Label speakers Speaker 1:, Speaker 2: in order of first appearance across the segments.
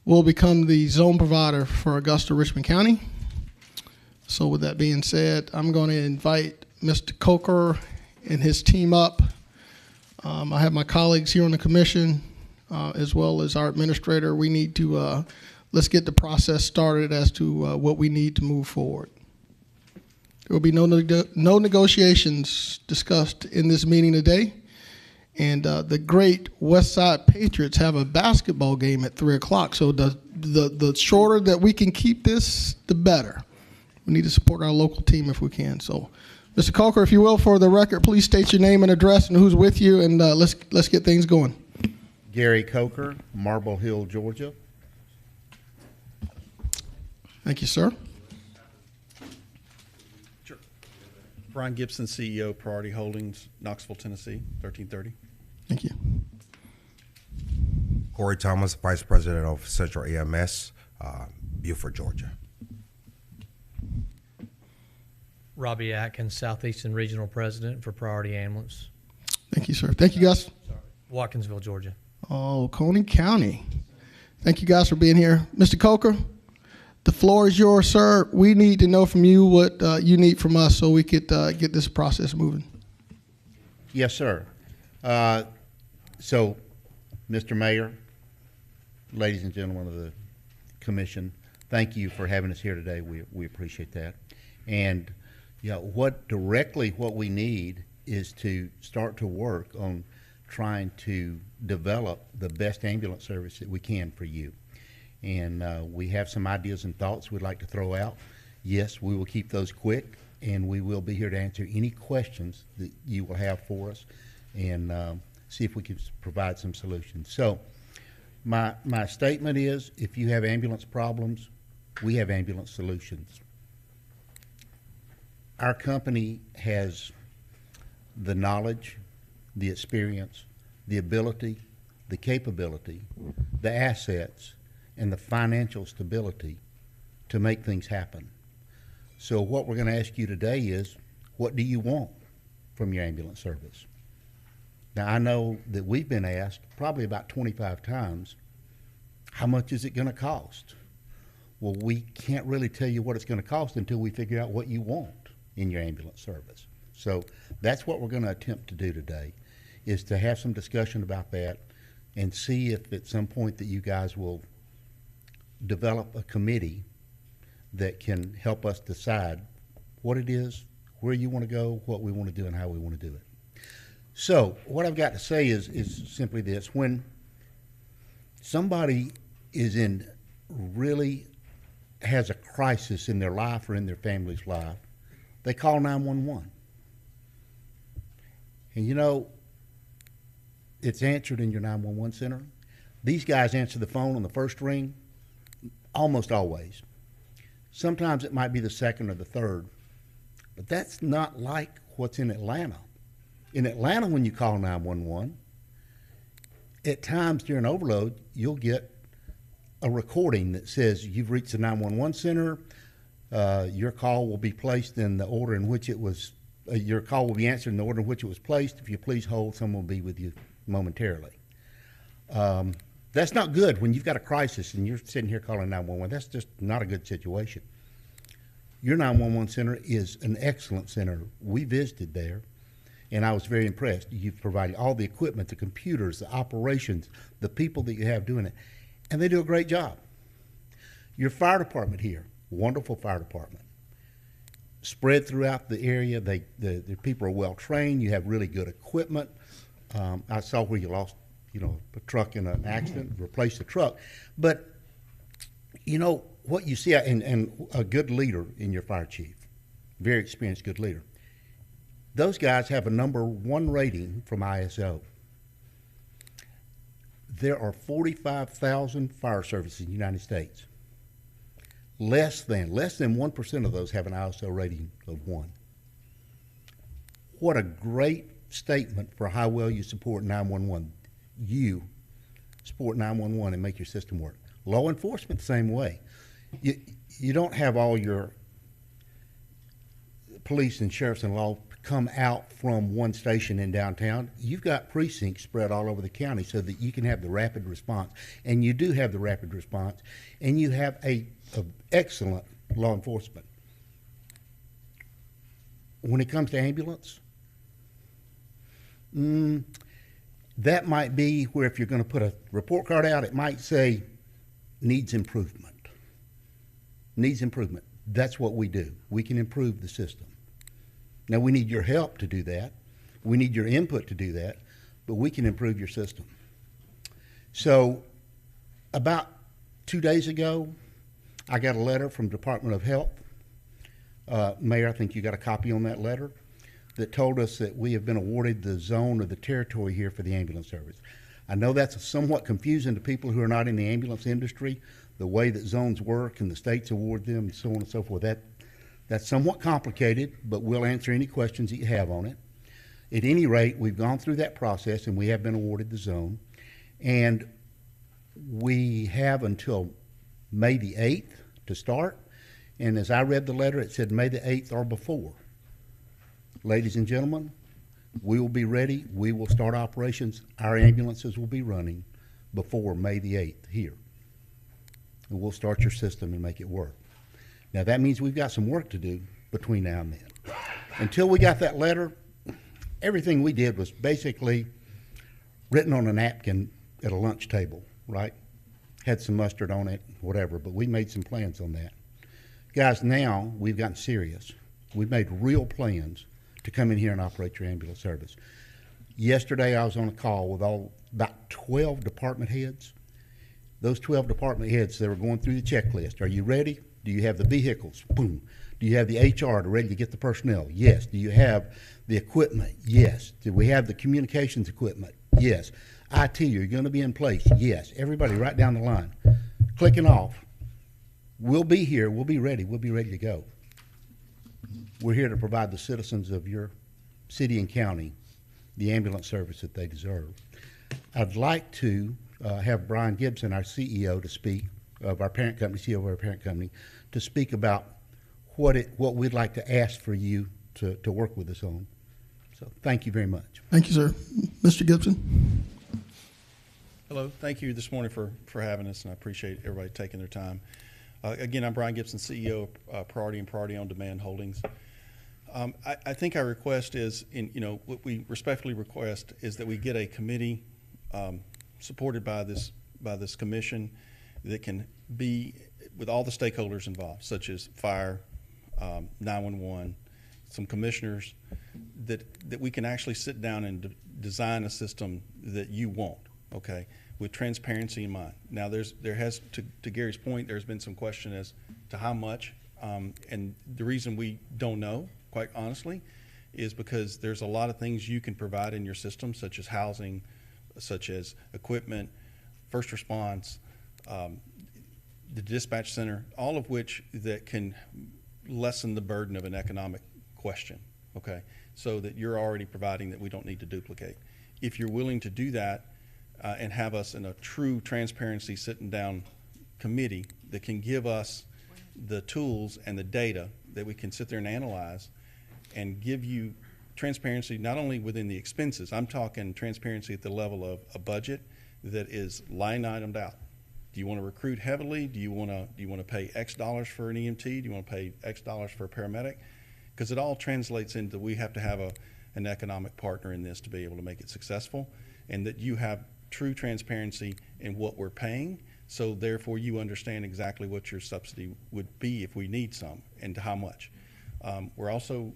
Speaker 1: will become the zone provider for Augusta, Richmond County. So with that being said, I'm going to invite Mr. Coker and his team up. I have my colleagues here on the commission, as well as our administrator. We need to, let's get the process started as to what we need to move forward. There will be no negotiations discussed in this meeting today. And the great West Side Patriots have a basketball game at 3 o'clock. So the shorter that we can keep this, the better. We need to support our local team if we can. So, Mr. Coker, if you will, for the record, please state your name and address and who's with you, and let's get things going.
Speaker 2: Gary Coker, Marble Hill, Georgia.
Speaker 1: Thank you, sir.
Speaker 3: Sure. Brian Gibson, CEO, Priority Holdings, Knoxville, Tennessee, 1330.
Speaker 1: Thank you.
Speaker 4: Corey Thomas, Vice President of Central EMS, Beaufort, Georgia.
Speaker 5: Robbie Atkins, Southeastern Regional President for Priority Ambulance.
Speaker 1: Thank you, sir. Thank you, guys.
Speaker 5: Watkinsville, Georgia.
Speaker 1: Oh, Coney County. Thank you guys for being here. Mr. Coker, the floor is yours, sir. We need to know from you what you need from us so we could get this process moving.
Speaker 2: Yes, sir. So, Mr. Mayor, ladies and gentlemen of the commission, thank you for having us here today. We appreciate that. And what we need is to start to work on trying to develop the best ambulance service that we can for you. And we have some ideas and thoughts we'd like to throw out. Yes, we will keep those quick, and we will be here to answer any questions that you will have for us and see if we can provide some solutions. So my statement is, if you have ambulance problems, we have ambulance solutions. Our company has the knowledge, the experience, the ability, the capability, the assets, and the financial stability to make things happen. So what we're going to ask you today is, what do you want from your ambulance service? Now, I know that we've been asked probably about 25 times, how much is it going to cost? Well, we can't really tell you what it's going to cost until we figure out what you want in your ambulance service. So that's what we're going to attempt to do today, is to have some discussion about that and see if at some point that you guys will develop a committee that can help us decide what it is, where you want to go, what we want to do, and how we want to do it. So what I've got to say is simply this: when somebody is really has a crisis in their life or in their family's life, they call 911. And it's answered in your 911 center. These guys answer the phone on the first ring almost always. Sometimes it might be the second or the third, but that's not like what's in Atlanta. In Atlanta, when you call 911, at times during overload, you'll get a recording that says you've reached the 911 center. Your call will be placed in the order in which it was, your call will be answered in the order in which it was placed. If you please hold, someone will be with you momentarily. That's not good when you've got a crisis and you're sitting here calling 911. That's just not a good situation. Your 911 center is an excellent center. We visited there, and I was very impressed. You've provided all the equipment, the computers, the operations, the people that you have doing it, and they do a great job. Your fire department here, wonderful fire department. Spread throughout the area. The people are well trained. You have really good equipment. I saw where you lost, a truck in an accident, replaced the truck. But, what you see, and a good leader in your fire chief, very experienced, good leader. Those guys have a #1 rating from ISO. There are 45,000 fire services in the United States. Less than 1% of those have an ISO rating of 1. What a great statement for how well you support 911. You support 911 and make your system work. Law enforcement, same way. You don't have all your police and sheriffs and law come out from one station in downtown. You've got precincts spread all over the county so that you can have the rapid response. And you do have the rapid response, and you have a excellent law enforcement. When it comes to ambulance, that might be where if you're going to put a report card out, it might say needs improvement. Needs improvement. That's what we do. We can improve the system. Now, we need your help to do that. We need your input to do that, but we can improve your system. So about 2 days ago, I got a letter from Department of Health. Mayor, I think you got a copy on that letter, that told us that we have been awarded the zone or the territory here for the ambulance service. I know that's somewhat confusing to people who are not in the ambulance industry, the way that zones work and the states award them and so on and so forth. That's somewhat complicated, but we'll answer any questions that you have on it. At any rate, we've gone through that process and we have been awarded the zone. And we have until May the 8th to start. And as I read the letter, it said May the 8th or before. Ladies and gentlemen, we will be ready. We will start operations. Our ambulances will be running before May the 8th here. And we'll start your system and make it work. Now, that means we've got some work to do between now and then. Until we got that letter, everything we did was basically written on a napkin at a lunch table, right? Had some mustard on it, whatever, but we made some plans on that. Guys, now we've gotten serious. We've made real plans to come in here and operate your ambulance service. Yesterday, I was on a call with about 12 department heads. Those 12 department heads, they were going through the checklist. Are you ready? Do you have the vehicles? Boom. Do you have the HR ready to get the personnel? Yes. Do you have the equipment? Yes. Do we have the communications equipment? Yes. IT, are you going to be in place? Yes. Everybody right down the line. Clicking off. We'll be here. We'll be ready. We'll be ready to go. We're here to provide the citizens of your city and county the ambulance service that they deserve. I'd like to have Brian Gibson, our CEO, to speak, of our parent company, CEO of our parent company, to speak about what we'd like to ask for you to work with us on. So thank you very much.
Speaker 1: Thank you, sir. Mr. Gibson.
Speaker 3: Hello, thank you this morning for having us, and I appreciate everybody taking their time. Again, I'm Brian Gibson, CEO of Priority and Priority On Demand Holdings. I think our request is, what we respectfully request is that we get a committee supported by this commission that can be with all the stakeholders involved, such as fire, 911, some commissioners, that we can actually sit down and design a system that you want, okay, with transparency in mind. Now, there has, to Gary's point, there's been some question as to how much, and the reason we don't know, quite honestly, is because there's a lot of things you can provide in your system, such as housing, such as equipment, first response, the dispatch center, all of which that can lessen the burden of an economic question, okay, so that you're already providing that we don't need to duplicate. If you're willing to do that and have us in a true transparency sitting down committee that can give us the tools and the data that we can sit there and analyze and give you transparency not only within the expenses, I'm talking transparency at the level of a budget that is line itemed out. Do you want to recruit heavily? Do you want to pay X dollars for an EMT? Do you want to pay X dollars for a paramedic? Because it all translates into we have to have an economic partner in this to be able to make it successful, and that you have true transparency in what we're paying, so therefore you understand exactly what your subsidy would be if we need some and how much. We're also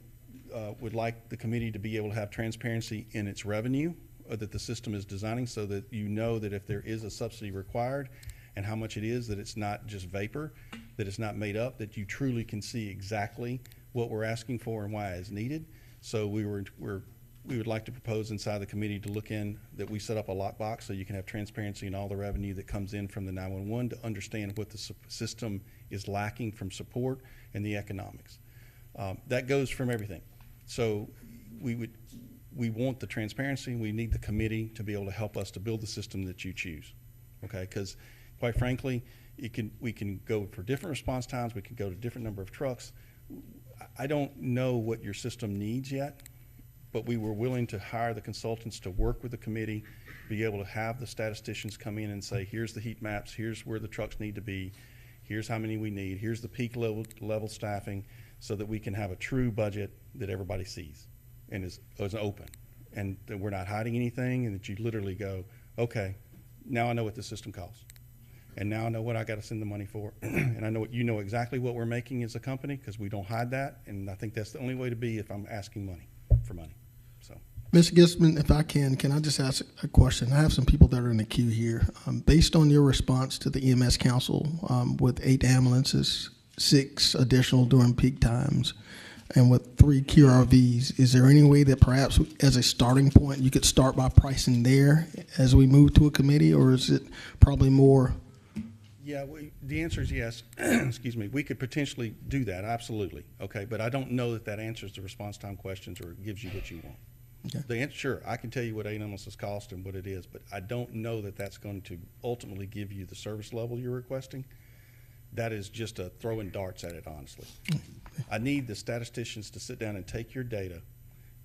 Speaker 3: would like the committee to be able to have transparency in its revenue that the system is designing, so that you know that if there is a subsidy required and how much it is, that it's not just vapor, that it's not made up, that you truly can see exactly what we're asking for and why it's needed. So we would like to propose inside the committee to look in that we set up a lockbox so you can have transparency in all the revenue that comes in from the 911 to understand what the system is lacking from support and the economics. That goes from everything. So we want the transparency. We need the committee to be able to help us to build the system that you choose, okay? Because quite frankly, we can go for different response times. We can go to different number of trucks. I don't know what your system needs yet, but we were willing to hire the consultants to work with the committee, be able to have the statisticians come in and say, here's the heat maps, here's where the trucks need to be, here's how many we need, here's the peak level staffing, so that we can have a true budget that everybody sees and is open, and that we're not hiding anything, and that you literally go, okay, now I know what the system costs, and now I know what I got to send the money for, and I know you know exactly what we're making as a company, because we don't hide that, and I think that's the only way to be if I'm asking money for money. So,
Speaker 1: Mr. Gisman, if I can I just ask a question? I have some people that are in the queue here. Based on your response to the EMS Council with 8 ambulances, 6 additional during peak times, and with 3 QRVs, is there any way that perhaps as a starting point you could start by pricing there as we move to a committee, or is it probably more?
Speaker 3: yeah, the answer is yes. Excuse me. We could potentially do that, absolutely. Okay, but I don't know that that answers the response time questions or gives you what you want.
Speaker 1: Okay.
Speaker 3: The answer, sure, I can tell you what AMS's cost and what it is, but I don't know that that's going to ultimately give you the service level you're requesting. That is just a throwing darts at it, honestly. I need the statisticians to sit down and take your data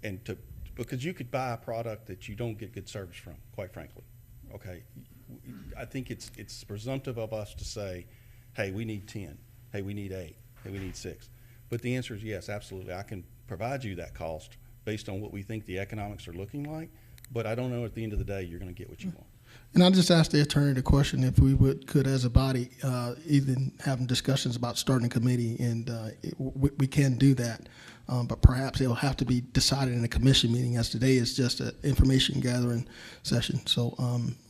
Speaker 3: and because you could buy a product that you don't get good service from, quite frankly. Okay, I think it's presumptive of us to say, hey, we need 10, hey, we need 8, hey, we need 6. But the answer is yes, absolutely. I can provide you that cost based on what we think the economics are looking like, but I don't know at the end of the day you're going to get what you want.
Speaker 1: And I just asked the attorney the question if we could, as a body, even have discussions about starting a committee, and we can do that. But perhaps it'll have to be decided in a commission meeting, as today is just an information gathering session. So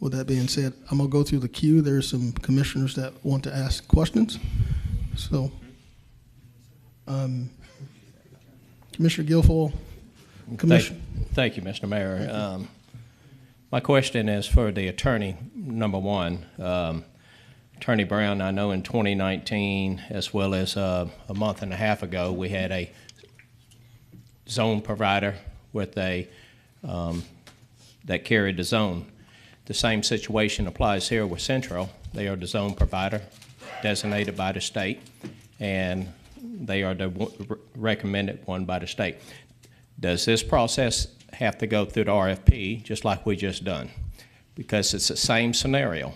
Speaker 1: with that being said, I'm going to go through the queue. There's some commissioners that want to ask questions. So Commissioner Guilfoyle.
Speaker 6: Thank you, Mr. Mayor. My question is for the attorney, number one. Attorney Brown, I know in 2019, as well as a month and a half ago, we had a zone provider with that carried the zone. The same situation applies here with Central. They are the zone provider designated by the state, and they are the recommended one by the state. Does this process have to go through the RFP just like we just done? Because it's the same scenario.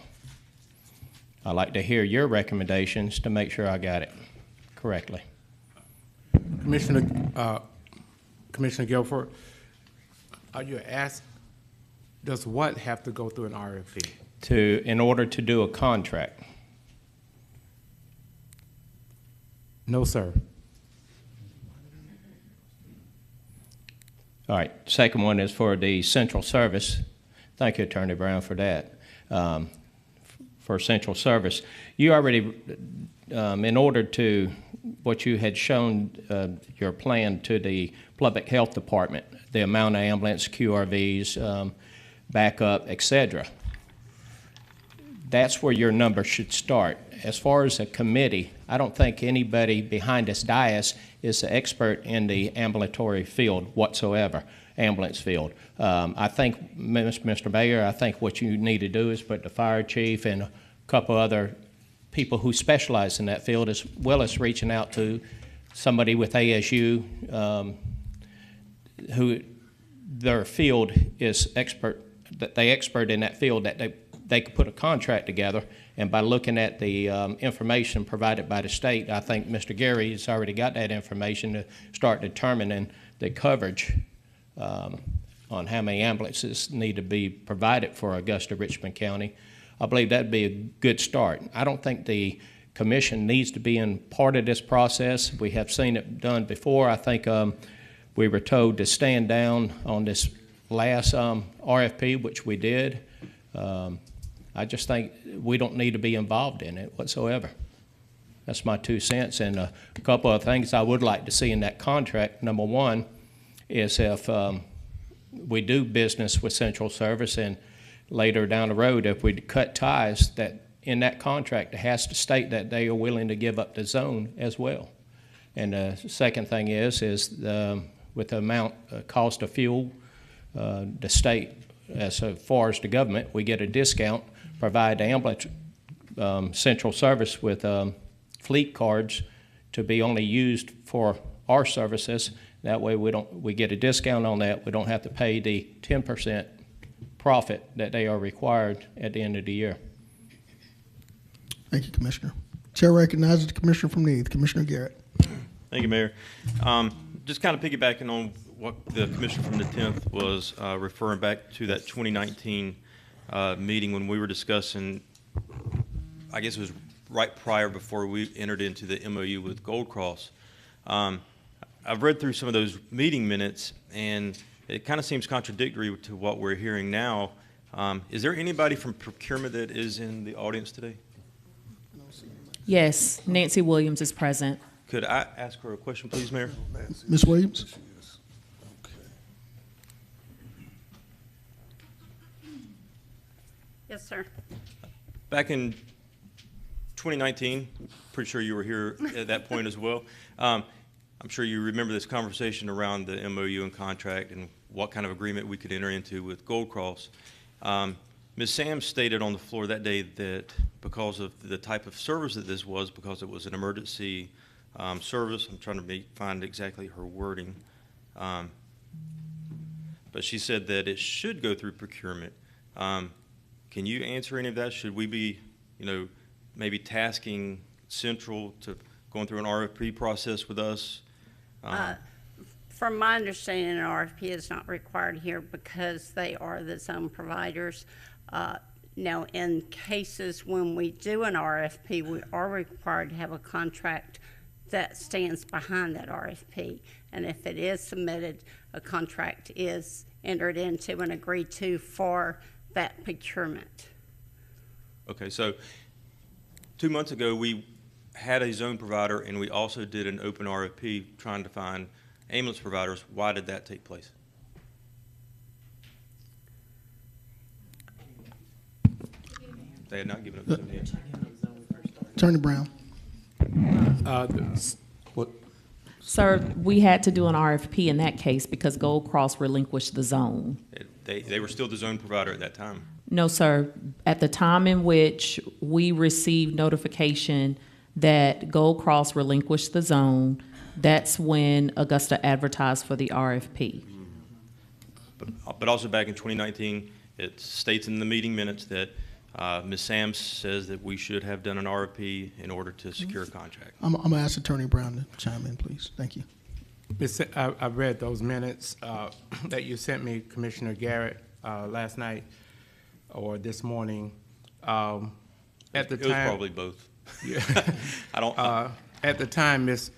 Speaker 6: I'd like to hear your recommendations to make sure I got it correctly.
Speaker 7: Commissioner Guilford, are you asked, does what have to go through an RFP?
Speaker 6: In order to do a contract.
Speaker 7: No, sir.
Speaker 6: All right, second one is for the central service. Thank you, Attorney Brown, for that. For central service, you already, in order to, what you had shown your plan to the Public Health Department, the amount of ambulance, QRVs, backup, et cetera. That's where your number should start. As far as a committee, I don't think anybody behind this dais is an expert in the ambulatory field whatsoever, ambulance field. I think, Mr. Mayor, I think what you need to do is put the fire chief and a couple other people who specialize in that field, as well as reaching out to somebody with ASU who their field is expert, that they expert in that field, that they could put a contract together. And by looking at the information provided by the state, I think Mr. Gary has already got that information to start determining the coverage on how many ambulances need to be provided for Augusta, Richmond County. I believe that'd be a good start. I don't think the commission needs to be in part of this process. We have seen it done before. I think we were told to stand down on this last RFP, which we did. I just think we don't need to be involved in it whatsoever. That's my 2 cents. And a couple of things I would like to see in that contract. Number one is if we do business with Central Service and later down the road, if we cut ties, that in that contract it has to state that they are willing to give up the zone as well. And the second thing is with the amount cost of fuel, the state, as far as the government, we get a discount, provide the ambulance Central Service with fleet cards to be only used for our services. That way we get a discount on that. We don't have to pay the 10% profit that they are required at the end of the year.
Speaker 1: Thank you, Commissioner. Chair recognizes the Commissioner from Neath, Commissioner Garrett.
Speaker 8: Thank you, Mayor. Just kind of piggybacking on what the Commissioner from the 10th was referring back to that 2019 meeting when we were discussing, I guess it was right prior before we entered into the MOU with Gold Cross. I've read through some of those meeting minutes, and it kind of seems contradictory to what we're hearing now. Is there anybody from procurement that is in the audience today?
Speaker 9: Yes, Nancy Williams is present.
Speaker 8: Could I ask her a question, please, Mayor?
Speaker 1: Ms. Williams?
Speaker 10: Yes, sir.
Speaker 8: Back in 2019, pretty sure you were here at that point as well. I'm sure you remember this conversation around the MOU and contract and what kind of agreement we could enter into with Gold Cross. Ms. Sam stated on the floor that day that because of the type of service that this was, because it was an emergency service, I'm trying to find exactly her wording, but she said that it should go through procurement. Can you answer any of that? Should we be, maybe tasking Central to going through an RFP process with us?
Speaker 10: From my understanding, an RFP is not required here because they are the zone providers. Now, in cases when we do an RFP, we are required to have a contract that stands behind that RFP. And if it is submitted, a contract is entered into and agreed to for that procurement.
Speaker 8: Okay, so 2 months ago, we had a zone provider, and we also did an open RFP trying to find ambulance providers. Why did that take place? They had not given up the zone yet.
Speaker 1: Attorney Brown.
Speaker 9: Sir, we had to do an RFP in that case because Gold Cross relinquished the zone.
Speaker 8: They were still the zone provider at that time.
Speaker 9: No, sir. At the time in which we received notification that Gold Cross relinquished the zone, that's when Augusta advertised for the RFP.
Speaker 8: But also back in 2019, it states in the meeting minutes that Ms. Sams says that we should have done an RFP in order to secure a contract.
Speaker 1: I'm going to ask Attorney Brown to chime in, please. Thank you.
Speaker 7: I read those minutes that you sent me, Commissioner Garrett, last night or this morning. At the time,
Speaker 8: it was probably both.
Speaker 7: Yeah.
Speaker 8: I don't.
Speaker 7: At the time, Ms.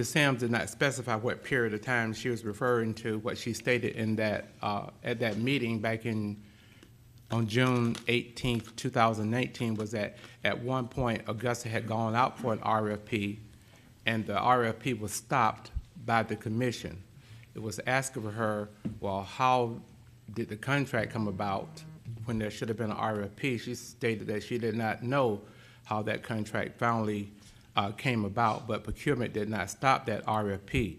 Speaker 7: Sams did not specify what period of time she was referring to. What she stated in that at that meeting back on June 18th, 2019, was that at one point Augusta had gone out for an RFP, and the RFP was stopped by the commission. It was asked of her, well, how did the contract come about when there should have been an RFP? She stated that she did not know how that contract finally came about, but procurement did not stop that RFP.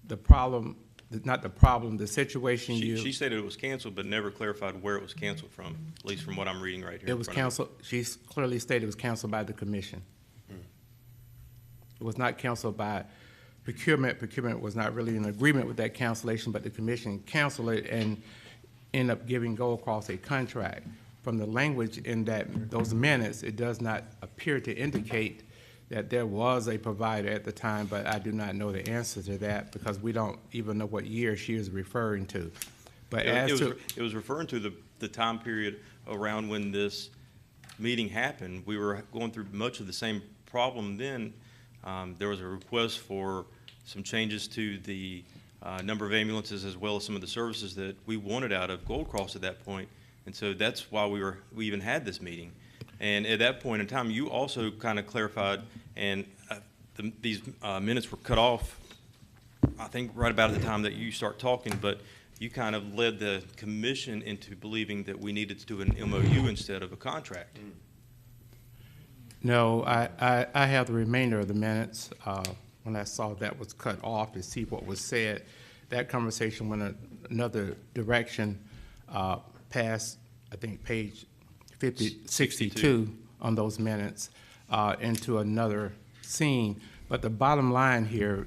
Speaker 7: The problem, not the problem, the situation
Speaker 8: She stated it was canceled, but never clarified where it was canceled from, at least from what I'm reading right here.
Speaker 7: It was canceled. She clearly stated it was canceled by the commission. It was not canceled by procurement. Procurement was not really in agreement with that cancellation, but the commission canceled it and ended up giving Gold Cross a contract. From the language in those minutes, it does not appear to indicate that there was a provider at the time, but I do not know the answer to that because we don't even know what year she is referring to. But
Speaker 8: it was referring to the time period around when this meeting happened. We were going through much of the same problem then. There was a request for some changes to the number of ambulances as well as some of the services that we wanted out of Gold Cross at that point. And so that's why we even had this meeting. And at that point in time, you also kind of clarified, and these minutes were cut off, I think, right about at the time that you start talking, but you kind of led the commission into believing that we needed to do an MOU instead of a contract.
Speaker 7: No, I have the remainder of the minutes. When I saw that was cut off to see what was said, that conversation went another direction, past, I think, page 62 on those minutes, into another scene. But the bottom line here,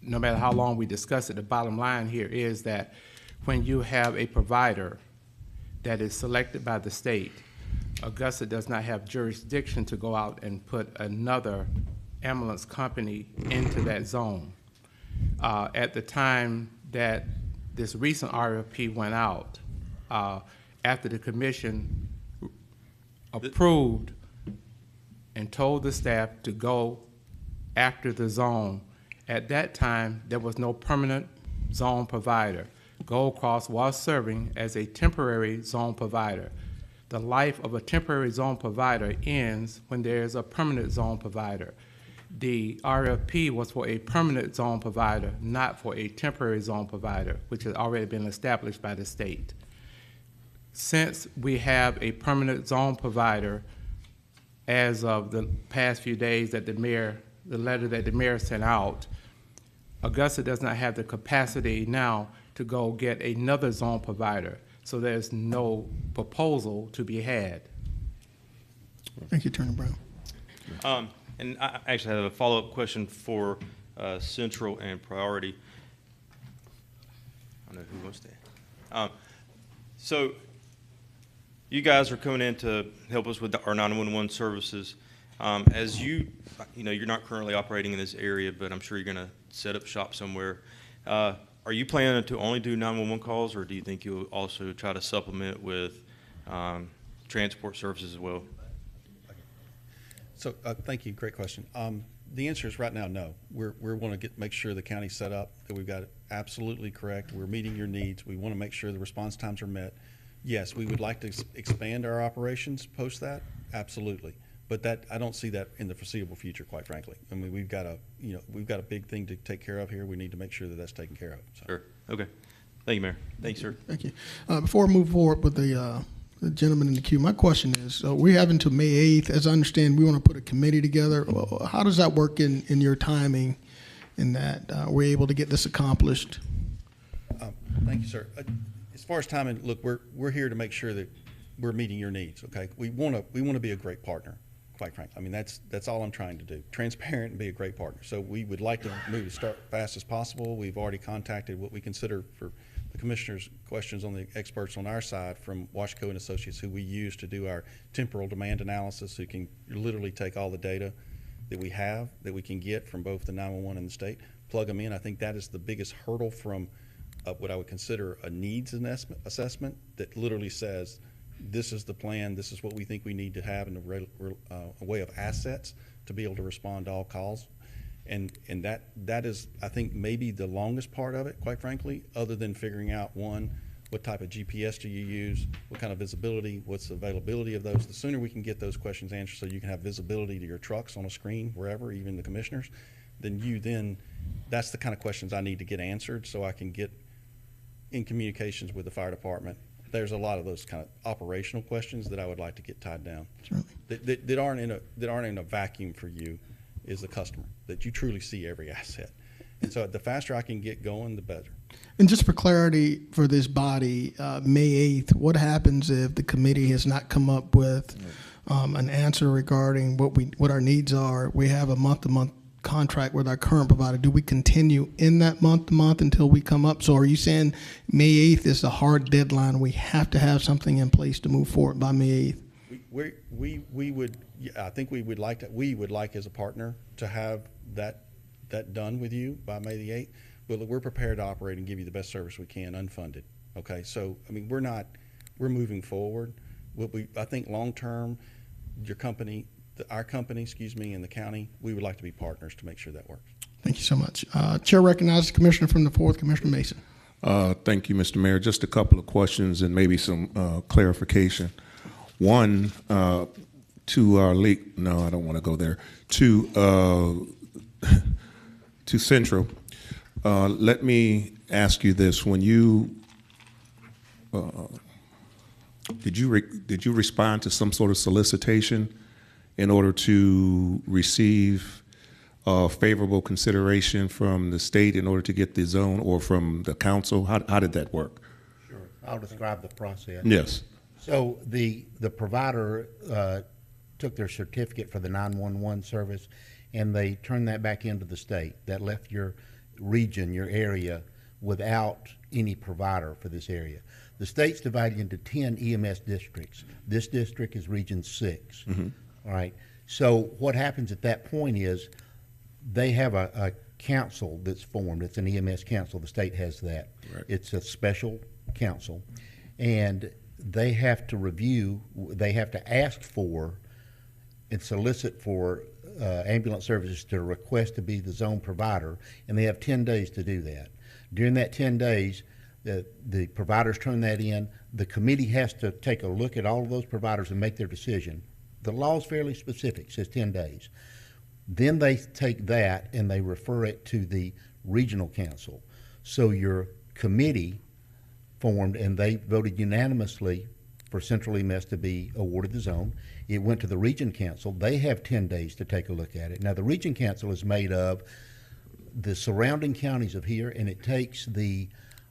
Speaker 7: no matter how long we discuss it, the bottom line here is that when you have a provider that is selected by the state, Augusta does not have jurisdiction to go out and put another ambulance company into that zone. At the time that this recent RFP went out, after the commission approved and told the staff to go after the zone, at that time, there was no permanent zone provider. Gold Cross was serving as a temporary zone provider. The life of a temporary zone provider ends when there is a permanent zone provider. The RFP was for a permanent zone provider, not for a temporary zone provider, which has already been established by the state. Since we have a permanent zone provider, as of the past few days that the letter that the mayor sent out, Augusta does not have the capacity now to go get another zone provider. So there's no proposal to be had.
Speaker 1: Thank you, Attorney Brown.
Speaker 8: And I actually have a follow-up question for Central and Priority. I don't know who wants to. So you guys are coming in to help us with our 911 services. As you know, you're not currently operating in this area, but I'm sure you're going to set up shop somewhere. Are you planning to only do 911 calls, or do you think you'll also try to supplement with transport services as well?
Speaker 3: So thank you. Great question. The answer is right now, no. We're want to make sure the county's set up, that we've got it absolutely correct. We're meeting your needs. We want to make sure the response times are met. Yes, we would like to expand our operations post that, absolutely. But that, I don't see that in the foreseeable future, quite frankly. I mean, we've got a big thing to take care of here. We need to make sure that that's taken care of. So.
Speaker 8: Sure. Okay. Thank you, Mayor. Thanks, sir.
Speaker 1: Thank you. Before I move forward with the gentleman in the queue, my question is, we have until May 8th. As I understand, we want to put a committee together. How does that work in your timing in that we're able to get this accomplished?
Speaker 3: Thank you, sir. As far as timing, look, we're here to make sure that we're meeting your needs, okay? We want to be a great partner, quite frankly. I mean, that's all I'm trying to do, transparent and be a great partner. So we would like to move to start fast as possible. We've already contacted what we consider for the commissioner's questions on the experts on our side from Washco and Associates, who we use to do our temporal demand analysis, who can literally take all the data that we have, that we can get from both the 911 and the state, plug them in. I think that is the biggest hurdle from what I would consider a needs assessment that literally says, this is the plan, this is what we think we need to have in a way of assets to be able to respond to all calls. And that is, I think, maybe the longest part of it, quite frankly, other than figuring out, one, what type of GPS do you use, what kind of visibility, what's the availability of those. The sooner we can get those questions answered so you can have visibility to your trucks on a screen, wherever, even the commissioners, then that's the kind of questions I need to get answered so I can get in communications with the fire department. There's a lot of those kind of operational questions that I would like to get tied down. That aren't in a vacuum for you as the customer, that you truly see every asset. And so the faster I can get going, the better.
Speaker 1: And just for clarity for this body, May 8th, what happens if the committee has not come up with an answer regarding what our needs are? We have a month-to-month contract with our current provider. Do we continue in that month-to-month until we come up? So are you saying May 8th is a hard deadline? We have to have something in place to move forward by May 8th?
Speaker 3: We would, I think we would like as a partner to have that done with you by May the 8th. But look, we're prepared to operate and give you the best service we can, unfunded. Okay, so I mean, we're moving forward. I think long-term, our company, and the county, we would like to be partners to make sure that works.
Speaker 1: Thank you so much. Chair recognizes the Commissioner from the 4th, Commissioner Mason.
Speaker 11: Thank you, Mr. Mayor. Just a couple of questions and maybe some clarification. One, to our league, no, I don't want to go there. To Central, let me ask you this: when you did you respond to some sort of solicitation in order to receive favorable consideration from the state in order to get the zone, or from the council? How did that work?
Speaker 2: Sure. I'll describe the process.
Speaker 11: Yes.
Speaker 2: So the provider took their certificate for the 911 service, and they turned that back into the state. That left your region, your area, without any provider for this area. The state's divided into 10 EMS districts. This district is Region 6. All right. So what happens at that point is they have a council that's formed. It's an EMS council. The state has that.
Speaker 11: Right.
Speaker 2: It's a special council. And they have to review, they have to ask for and solicit for ambulance services to request to be the zone provider, and they have 10 days to do that. During that 10 days, the providers turn that in. The committee has to take a look at all of those providers and make their decision. The law is fairly specific, it says 10 days. Then they take that and they refer it to the regional council. So your committee formed, and they voted unanimously for Central EMS to be awarded the zone. It went to the region council. They have 10 days to take a look at it. Now, the region council is made of the surrounding counties of here, and it takes the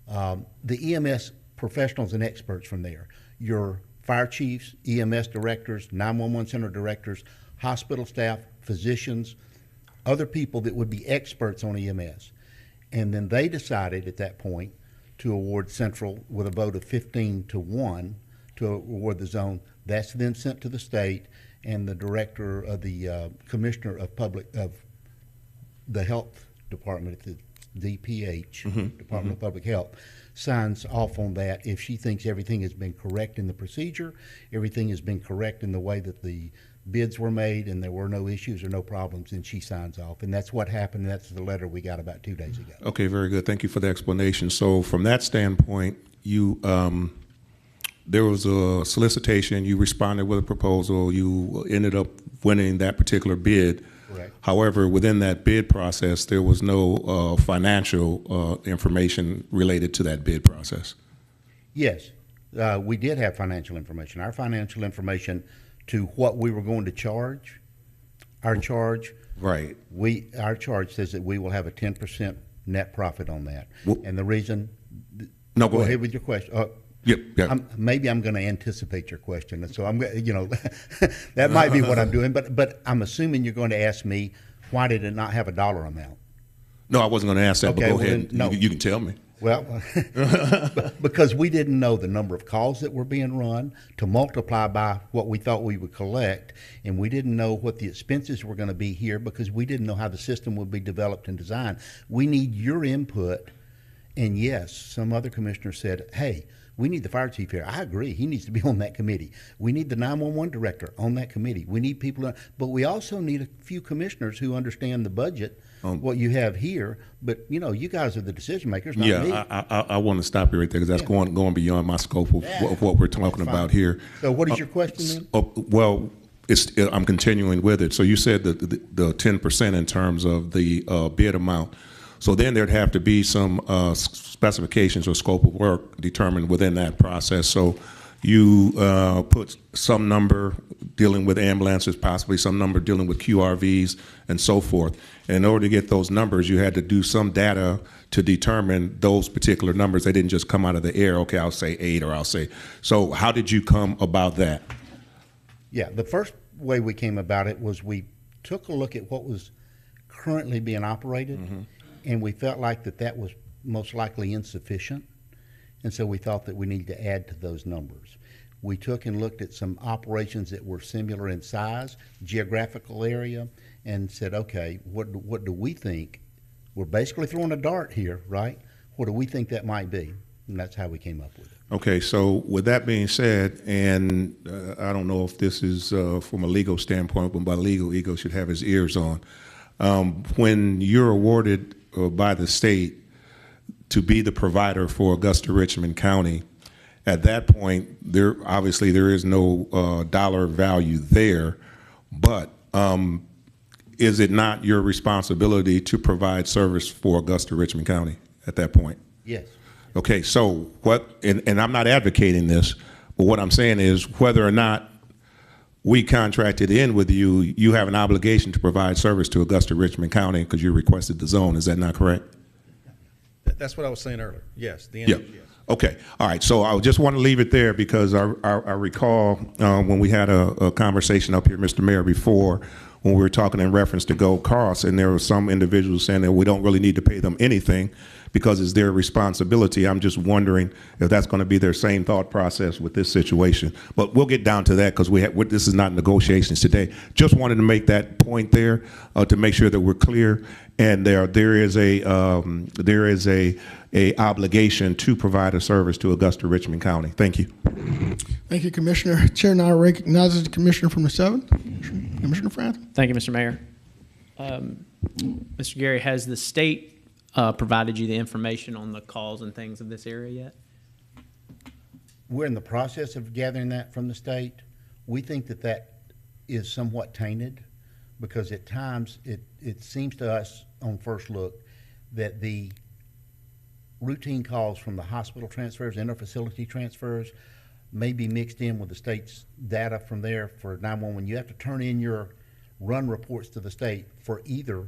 Speaker 2: EMS professionals and experts from there. Your fire chiefs, EMS directors, 911 center directors, hospital staff, physicians, other people that would be experts on EMS. And then they decided at that point to award Central with a vote of 15-1 to award the zone. That's then sent to the state, and the director of the commissioner of the health department at the DPH, Department of Public Health, signs off on that if she thinks everything has been correct in the procedure, everything has been correct in the way that the bids were made, and there were no issues or no problems, and she signs off. And that's what happened. That's the letter we got about 2 days ago.
Speaker 11: Okay, very good. Thank you for the explanation. So from that standpoint, you there was a solicitation, you responded with a proposal, you ended up winning that particular bid.
Speaker 2: Correct.
Speaker 11: However, within that bid process, there was no financial information related to that bid process.
Speaker 2: Yes, we did have financial information. Our financial information to what we were going to charge, our charge.
Speaker 11: Right.
Speaker 2: Our charge says that we will have a 10% net profit on that.
Speaker 11: Well,
Speaker 2: and the reason.
Speaker 11: No, go ahead
Speaker 2: with your question.
Speaker 11: Yeah.
Speaker 2: Maybe I'm going to anticipate your question, and so I'm, that might be what I'm doing. But I'm assuming you're going to ask me, why did it not have a dollar amount?
Speaker 11: No, I wasn't going to ask that.
Speaker 2: Okay,
Speaker 11: but go
Speaker 2: well,
Speaker 11: ahead.
Speaker 2: then, no.
Speaker 11: You can tell me.
Speaker 2: Well, because we didn't know the number of calls that were being run to multiply by what we thought we would collect, and we didn't know what the expenses were going to be here because we didn't know how the system would be developed and designed. We need your input, and yes, some other commissioner said, hey, we need the fire chief here. I agree. He needs to be on that committee. We need the 911 director on that committee. We need people, but we also need a few commissioners who understand the budget, what you have here. But, you guys are the decision makers, not me.
Speaker 11: I want to stop you right there because that's going beyond my scope of what we're talking about here.
Speaker 2: So what is your question then?
Speaker 11: Well, I'm continuing with it. So you said the 10% in terms of the bid amount. So then there'd have to be some specifications or scope of work determined within that process. So you put some number dealing with ambulances, possibly some number dealing with QRVs and so forth. And in order to get those numbers, you had to do some data to determine those particular numbers. They didn't just come out of the air. Okay, I'll say 8 or I'll say. So how did you come about that?
Speaker 2: Yeah, the first way we came about it was we took a look at what was currently being operated. And we felt like that was most likely insufficient. And so we thought that we needed to add to those numbers. We took and looked at some operations that were similar in size, geographical area, and said, okay, what do we think? We're basically throwing a dart here, right? What do we think that might be? And that's how we came up with it.
Speaker 11: Okay, so with that being said, and I don't know if this is from a legal standpoint, but by legal, Ego should have his ears on. When you're awarded by the state to be the provider for Augusta Richmond County, at that point, there is no dollar value there, but is it not your responsibility to provide service for Augusta Richmond County at that point?
Speaker 2: Yes.
Speaker 11: Okay, so and I'm not advocating this, but what I'm saying is whether or not we contracted in with you, you have an obligation to provide service to Augusta Richmond County because you requested the zone. Is that not correct?
Speaker 3: That's what I was saying earlier. Yes, the answer is yes.
Speaker 11: Okay, all right. So I just want to leave it there because I recall when we had a conversation up here, Mr. Mayor, before when we were talking in reference to Gold Cross, and there were some individuals saying that we don't really need to pay them anything because it's their responsibility. I'm just wondering if that's going to be their same thought process with this situation. But we'll get down to that because this is not negotiations today. Just wanted to make that point there to make sure that we're clear. And there is a obligation to provide a service to Augusta Richmond County. Thank you.
Speaker 1: Thank you, Commissioner. Chair now recognizes the Commissioner from the 7th, Commissioner Franklin.
Speaker 12: Thank you, Mr. Mayor. Mr. Gary, has the state provided you the information on the calls and things of this area yet?
Speaker 2: We're in the process of gathering that from the state. We think that is somewhat tainted because at times it seems to us on first look that the routine calls from the hospital transfers, interfacility transfers, may be mixed in with the state's data from there for 911. You have to turn in your run reports to the state for either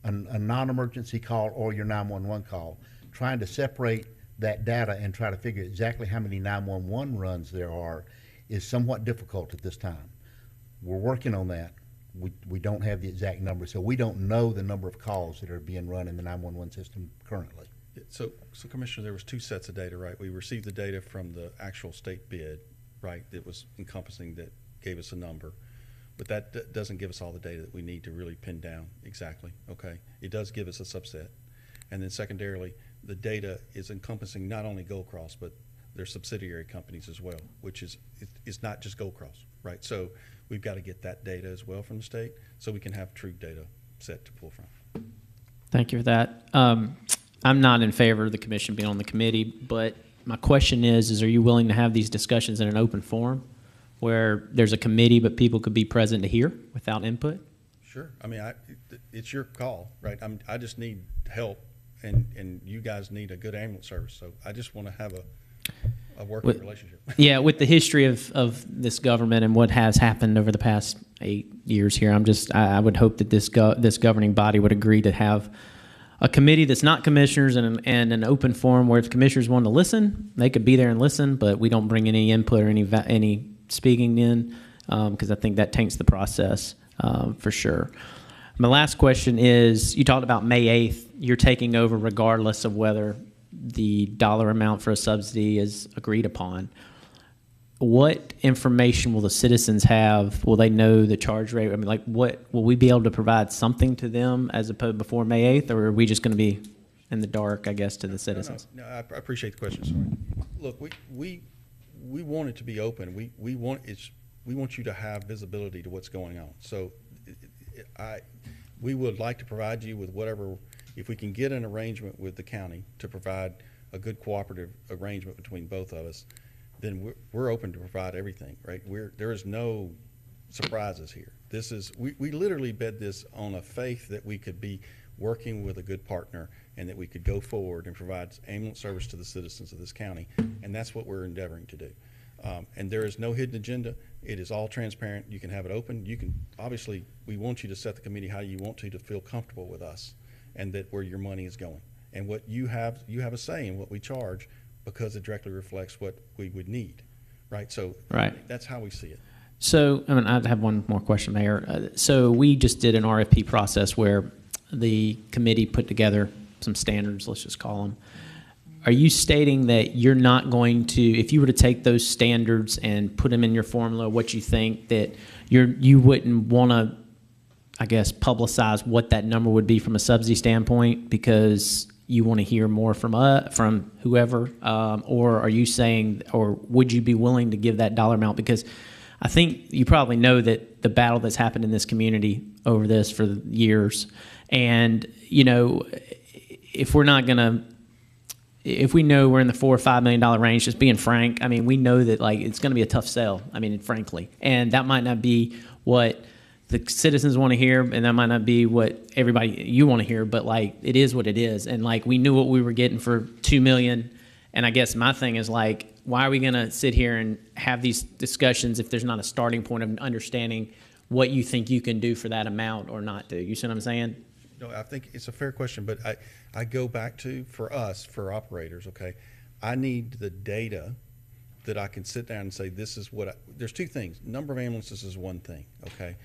Speaker 2: a non-emergency call or your 911 call. Trying to separate that data and try to figure exactly how many 911 runs there are is somewhat difficult at this time. We're working on that. We don't have the exact number, so we don't know the number of calls that are being run in the 911 system currently.
Speaker 3: So Commissioner, there was 2 sets of data, right? We received the data from the actual state bid, right, that was encompassing, that gave us a number. But that doesn't give us all the data that we need to really pin down exactly, okay? It does give us a subset. And then secondarily, the data is encompassing not only Gold Cross, but their subsidiary companies as well, which is not just Gold Cross, right? So we've got to get that data as well from the state so we can have true data set to pull from.
Speaker 12: Thank you for that. I'm not in favor of the commission being on the committee, but my question is are you willing to have these discussions in an open forum where there's a committee but people could be present to hear without input?
Speaker 3: Sure. I mean, it's your call, right? I just need help, and you guys need a good ambulance service. So I just want to have a working relationship.
Speaker 12: Yeah, with the history of this government and what has happened over the past 8 years here, I would hope that this governing body would agree to have a committee that's not commissioners and an open forum where if commissioners want to listen, they could be there and listen, but we don't bring any input or any speaking in because I think that taints the process for sure. My last question is, you talked about May 8th. You're taking over regardless of whether the dollar amount for a subsidy is agreed upon. What information will the citizens have? Will they know the charge rate? I mean, like, what will we be able to provide something to them as opposed before May 8th, or are we just going to be in the dark, I guess, to the citizens?
Speaker 3: No, I appreciate the question. Sorry. Look, we want it to be open. We want you to have visibility to what's going on. So we would like to provide you with whatever, if we can get an arrangement with the county to provide a good cooperative arrangement between both of us, then we're open to provide everything, right? There is no surprises here. We literally bid this on a faith that we could be working with a good partner and that we could go forward and provide ambulance service to the citizens of this county, and that's what we're endeavoring to do. And there is no hidden agenda. It is all transparent. You can have it open. You can, obviously, we want you to set the committee how you want to feel comfortable with us and that where your money is going. And what you have a say in what we charge because it directly reflects what we would need, right? So that's how we see it.
Speaker 12: So, I mean, I have one more question, Mayor. So we just did an RFP process where the committee put together some standards, let's just call them. Are you stating that you're not going to, if you were to take those standards and put them in your formula, what you think that you wouldn't want to, I guess, publicize what that number would be from a subsidy standpoint because you want to hear more from whoever, or are you saying, or would you be willing to give that dollar amount? Because I think you probably know that the battle that's happened in this community over this for years, and you know, if we're not gonna, if we know we're in the $4 or $5 million range, just being frank, I mean, we know that like it's going to be a tough sell. I mean, frankly, and that might not be what the citizens want to hear, and that might not be what everybody you want to hear, but like it is what it is. And like we knew what we were getting for $2 million. And I guess my thing is like, why are we going to sit here and have these discussions if there's not a starting point of understanding what you think you can do for that amount or not do? You see what I'm saying?
Speaker 3: No, I think it's a fair question, but I go back to, for us, for operators, okay, I need the data that I can sit down and say, this is what there's two things. Number of ambulances is one thing, okay?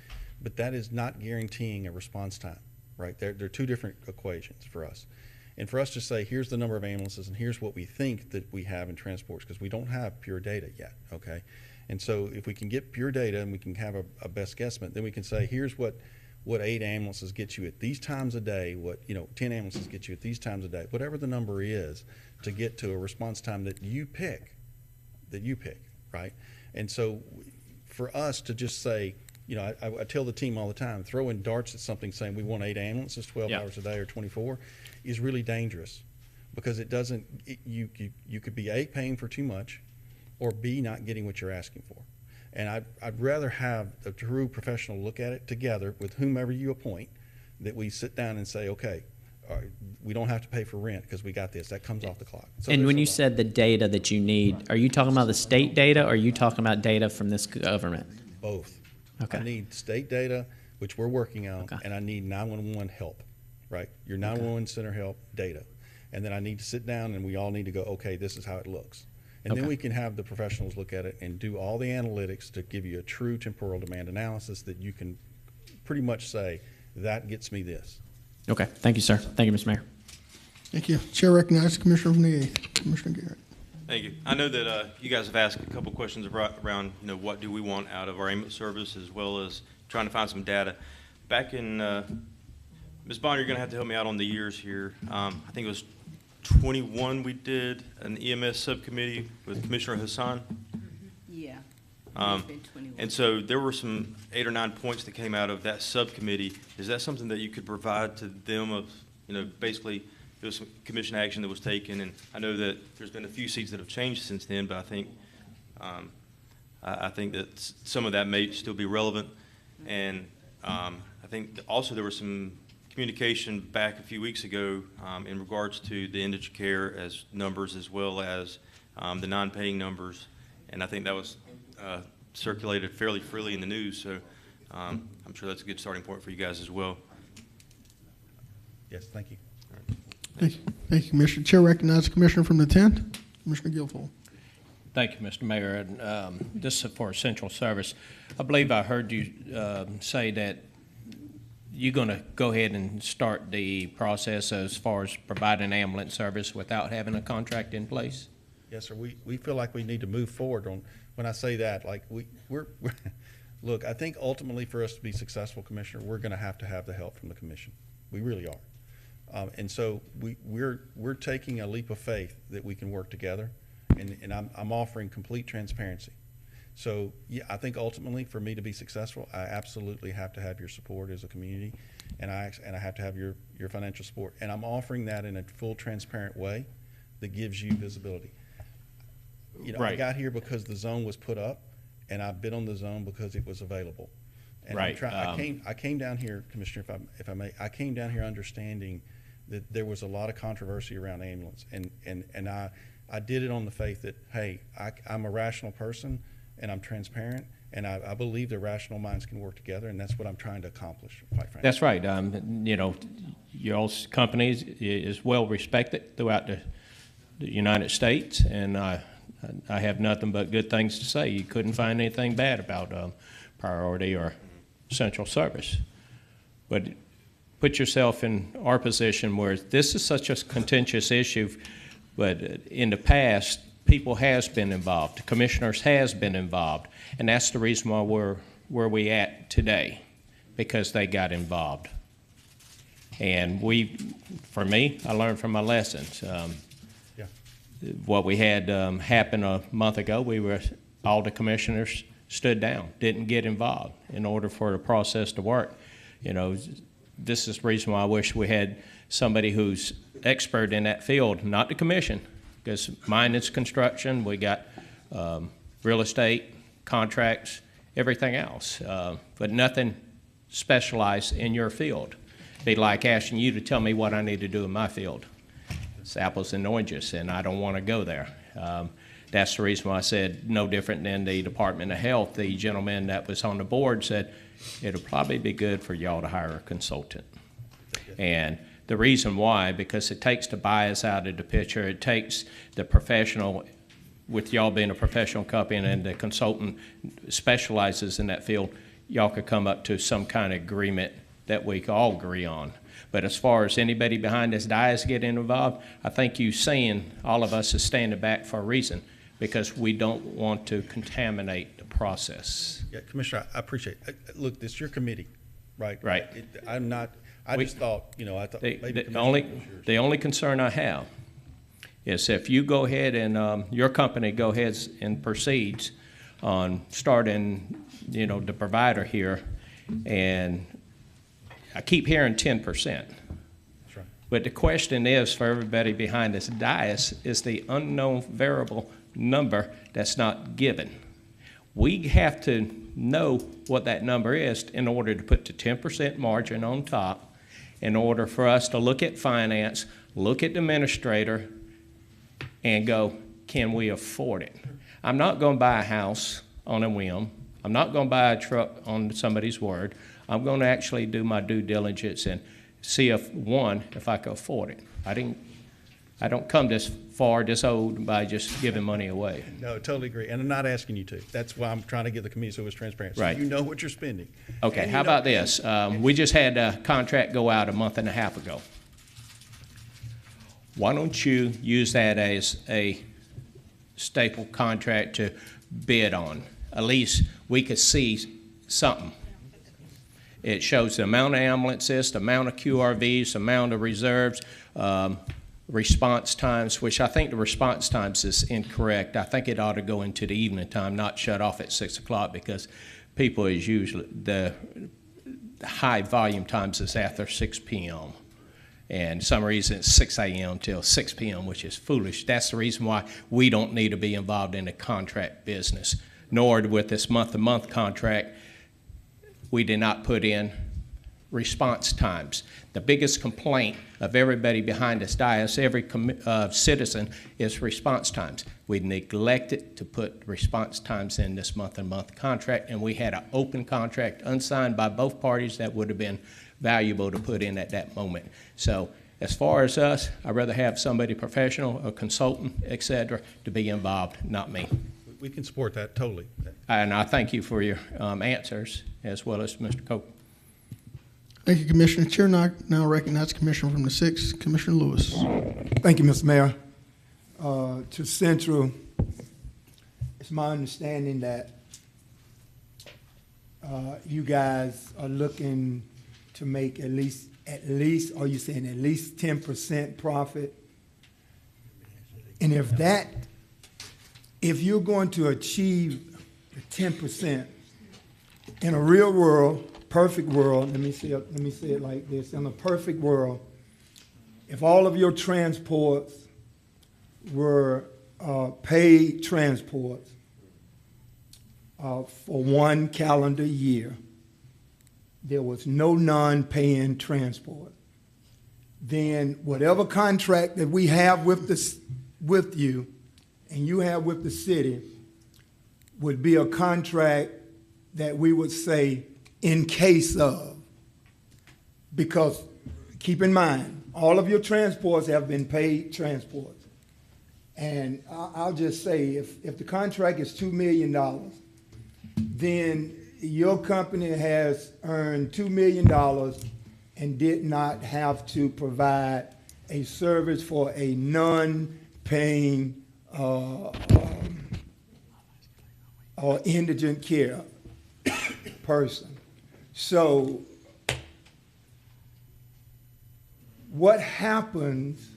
Speaker 3: But that is not guaranteeing a response time, right? They're two different equations for us. And for us to say, here's the number of ambulances and here's what we think that we have in transports, because we don't have pure data yet, okay? And so if we can get pure data and we can have a best guesstimate, then we can say, here's what 8 ambulances get you at these times a day, 10 ambulances get you at these times a day, whatever the number is, to get to a response time that you pick, right? And so for us to just say, I tell the team all the time, throwing darts at something saying we want 8 ambulances 12 hours a day or 24 is really dangerous, because it doesn't, you could be A, paying for too much, or B, not getting what you're asking for. And I'd rather have a true professional look at it together with whomever you appoint, that we sit down and say, okay, we don't have to pay for rent because we got this. That comes off the clock. So
Speaker 12: And when you said the data that you need, are you talking about the state data, or are you talking about data from this government?
Speaker 3: Both.
Speaker 12: Okay.
Speaker 3: I need state data, which we're working on,
Speaker 12: Okay.
Speaker 3: and I need 911 help, right? Your 911 center help data. And then I need to sit down and we all need to go, okay, this is how it looks. And then
Speaker 12: Okay.
Speaker 3: we can have the professionals look at it and do all the analytics to give you a true temporal demand analysis that you can pretty much say, that gets me this.
Speaker 12: Okay. Thank you, sir. Thank you, Mr. Mayor.
Speaker 1: Thank you. Chair recognizes Commissioner from the 8th, Commissioner Garrett.
Speaker 8: Thank you. I know that you guys have asked a couple questions around, what do we want out of our ambulance service, as well as trying to find some data. Back in, Ms. Bond, you're going to have to help me out on the years here. I think it was 21 we did an EMS subcommittee with Commissioner Hassan.
Speaker 13: Yeah.
Speaker 8: And so there were some 8 or 9 points that came out of that subcommittee. Is that something that you could provide to them of, basically there was some commission action that was taken, and I know that there's been a few seats that have changed since then, but I think that some of that may still be relevant. And I think also there was some communication back a few weeks ago in regards to the indigent care as numbers, as well as the non-paying numbers, and I think that was circulated fairly freely in the news, so I'm sure that's a good starting point for you guys as well.
Speaker 3: Yes, thank you.
Speaker 1: Thank you. Thank you, Commissioner. Chair recognizes Commissioner from the 10th, Commissioner Guilfoyle.
Speaker 6: Thank you, Mr. Mayor. And this is for essential service. I believe I heard you say that you're going to go ahead and start the process as far as providing ambulance service without having a contract in place?
Speaker 3: Yes, sir. We feel like we need to move forward on, when I say that, like we're look, I think ultimately for us to be successful, Commissioner, we're going to have the help from the commission. We really are. And so we're taking a leap of faith that we can work together, and I'm offering complete transparency. So yeah, I think ultimately for me to be successful, I absolutely have to have your support as a community, and I have to have your financial support. And I'm offering that in a full, transparent way that gives you visibility.
Speaker 6: Right.
Speaker 3: I got here because the zone was put up, and I've been on the zone because it was available. And
Speaker 6: Right.
Speaker 3: I came down here, Commissioner, if I may, I came down here understanding that there was a lot of controversy around ambulance, and I did it on the faith that, hey, I'm a rational person and I'm transparent, and I believe that rational minds can work together, and that's what I'm trying to accomplish, quite frankly.
Speaker 6: That's right. Your company is well respected throughout the United States, and I have nothing but good things to say. You couldn't find anything bad about priority or central service. But put yourself in our position where this is such a contentious issue, but in the past, people has been involved, the commissioners has been involved, and that's the reason why we're where we at today, because they got involved. And for me, I learned from my lessons. What we had happen a month ago, all the commissioners stood down, didn't get involved in order for the process to work. This is the reason why I wish we had somebody who's expert in that field, not the commission, because mine is construction, we got real estate, contracts, everything else, but nothing specialized in your field. It'd be like asking you to tell me what I need to do in my field. It's apples and oranges, and I don't want to go there. That's the reason why I said no different than the Department of Health. The gentleman that was on the board said it'll probably be good for y'all to hire a consultant. And The reason why, because it takes the bias out of the picture. It takes the professional, with y'all being a professional company and the consultant specializes in that field, y'all could come up to some kind of agreement that we could all agree on. But as far as anybody behind this dais getting involved, I think you seeing all of us is standing back for a reason, because we don't want to contaminate the process.
Speaker 3: Yeah, Commissioner, I appreciate it. Look, this is your committee, right?
Speaker 6: Right.
Speaker 3: I just thought, I thought maybe
Speaker 6: The only concern I have is if you go ahead and your company go ahead and proceeds on starting, the provider here, and I keep hearing 10%.
Speaker 3: That's right.
Speaker 6: But the question is, for everybody behind this dais, is the unknown variable number that's not given. We have to know what that number is in order to put the 10% margin on top, in order for us to look at finance, look at the administrator, and go, can we afford it? I'm not going to buy a house on a whim. I'm not going to buy a truck on somebody's word. I'm going to actually do my due diligence and see if I can afford it. I don't come this far, this old, by just giving money away.
Speaker 3: No, totally agree. And I'm not asking you to. That's why I'm trying to give the committee so it's transparent. So
Speaker 6: Right.
Speaker 3: you know what you're spending.
Speaker 6: Okay,
Speaker 3: And
Speaker 6: how
Speaker 3: you know-
Speaker 6: about this? We just had a contract go out a month and a half ago. Why don't you use that as a staple contract to bid on? At least we could see something. It shows the amount of ambulances, the amount of QRVs, the amount of reserves, response times, which I think the response times is incorrect. I think it ought to go into the evening time, not shut off at 6 o'clock, because people is usually, the high volume times is after 6 p.m. And some reason it's 6 a.m. till 6 p.m., which is foolish. That's the reason why we don't need to be involved in the contract business, nor with this month-to-month contract, we did not put in response times. The biggest complaint of everybody behind this dais, every citizen, is response times. We neglected to put response times in this month-to-month contract, and we had an open contract unsigned by both parties that would have been valuable to put in at that moment. So as far as us, I'd rather have somebody professional, a consultant, et cetera, to be involved, not me.
Speaker 3: We can support that totally.
Speaker 6: And I thank you for your answers, as well as Mr. Cope.
Speaker 1: Thank you, Commissioner. Chair now recognizes Commissioner from the 6th, Commissioner Lewis.
Speaker 13: Thank you, Mr. Mayor. To Central, it's my understanding that you guys are looking to make at least, are you saying at least 10% profit? And if you're going to achieve the 10% in a real world, perfect world, let me say it like this, in a perfect world, if all of your transports were paid transports for 1 calendar year, there was no non-paying transport, then whatever contract that we have with you and you have with the city would be a contract that we would say in case of. Because keep in mind, all of your transports have been paid transports. And I'll just say, if the contract is $2 million, then your company has earned $2 million and did not have to provide a service for a non-paying or indigent care person. So what happens,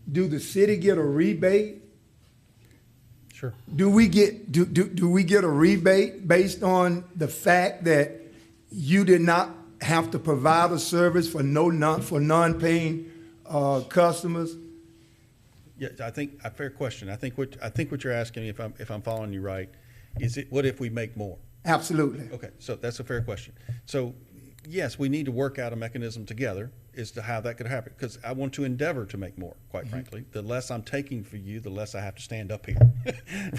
Speaker 13: do the city get a rebate?
Speaker 3: Sure.
Speaker 13: Do we get a rebate based on the fact that you did not have to provide a service for non-paying customers?
Speaker 3: Yeah, I think a fair question. I think what you're asking me, if I'm following you right, is what if we make more?
Speaker 13: Absolutely.
Speaker 3: Okay, so that's a fair question. So yes, we need to work out a mechanism together as to how that could happen, because I want to endeavor to make more, quite frankly. The less I'm taking for you, the less I have to stand up here,